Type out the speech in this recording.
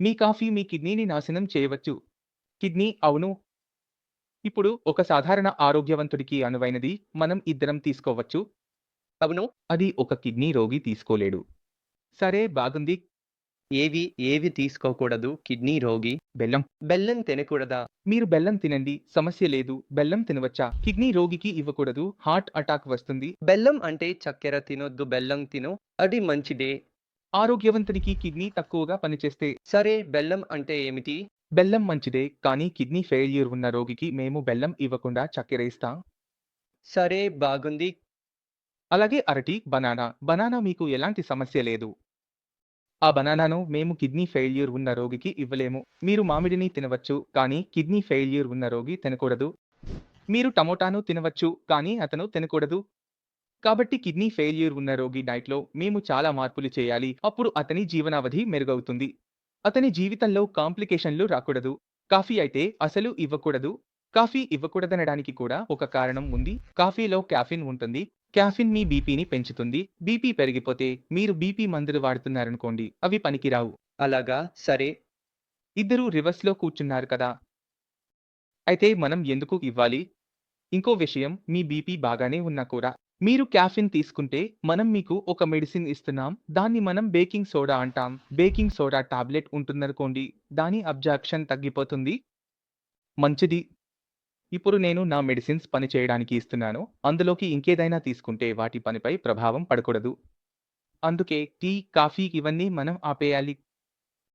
మీ coffee మీ కిడ్నీని నాశనం చేయవచ్చు. Kidney అవును. ఇప్పుడు ఒక సాధారణ ఆరోగ్యవంతుడికి అనువైనది మనం ఇద్దరం తీసుకోవచ్చు. అవును. అది ఒక కిడ్నీ రోగి తీసుకోలేడు. సరే బాగుంది. ఏవి ఏవి తీసుకోకూడదు కిడ్నీ రోగి? బెల్లం. బెల్లం తినకూడదా? మీరు బెల్లం తినండి. సమస్య లేదు. బెల్లం తినవచ్చా? కిడ్నీ రోగికి ఇవ్వకూడదు. హార్ట్ అటాక్ వస్తుంది. బెల్లం అంటే చక్కెర తినొద్దు, బెల్లం తిను. అది మంచిదే. ఆరోగ్యవంతునికి కిడ్నీ తక్కువగా పనిచేస్తే సరే, బెల్లం అంటే ఏమిటి? బెల్లం మంచిదే. కానీ కిడ్నీ ఫెయిల్యూర్ ఉన్న రోగికి మేము బెల్లం ఇవ్వకుండా చక్కెర ఇస్తాం. సరే, బాగుంది. అలాగే అరటి, బనానా. బనానా మీకు ఎలాంటి సమస్య లేదు. ఆ బనానాను మేము కిడ్నీ ఫెయిల్యూర్ ఉన్న రోగికి ఇవ్వలేము. మీరు మామిడిని తినవచ్చు, కానీ కిడ్నీ ఫెయిల్యూర్ ఉన్న రోగి తినకూడదు. మీరు టమోటాను తినవచ్చు, కానీ అతను తినకూడదు. కాబట్టి కిడ్నీ ఫెయిల్యూర్ ఉన్న రోగి డైట్‌లో మేము చాలా మార్పులు చేయాలి. అప్పుడు అతని జీవనావధి మెరుగవుతుంది. అతని జీవితంలో కాంప్లికేషన్‌లు రాకూడదు. కాఫీ అయితే అసలు ఇవ్వకూడదు. కాఫీ ఇవ్వకూడదనడానికి కూడా ఒక కారణం ఉంది. కాఫీలో కాఫెయిన్ ఉంటుంది. కాఫెయిన్ మీ బీపీని పెంచుతుంది. బీపీ పెరిగిపోతే మీరు బీపీ మందులు వాడుతున్నారనుకోండి, అవి పనికిరావు. అలాగా? సరే. ఇద్దరూ రివర్స్‌లో కూర్చున్నారు కదా! అయితే మనం ఎందుకు ఇవ్వాలి? ఇంకో విషయం మీ బీపీ బాగానే ఉన్నా కూడా మీరు కాఫెయిన్ తీసుకుంటే మనం మీకు ఒక మెడిసిన్ ఇస్తున్నాం. దాన్ని మనం బేకింగ్ సోడా అంటాం. బేకింగ్ సోడా టాబ్లెట్ ఉంటుందనుకోండి. దాని అబ్జార్ప్షన్ తగ్గిపోతుంది. మంచిది. ఇప్పుడు నేను నా మెడిసిన్స్ పని చేయడానికి ఇస్తున్నాను. అందులోకి ఇంకేదైనా తీసుకుంటే వాటి పనిపై ప్రభావం పడకూడదు. అందుకే టీ, కాఫీ ఇవన్నీ మనం ఆపేయాలి.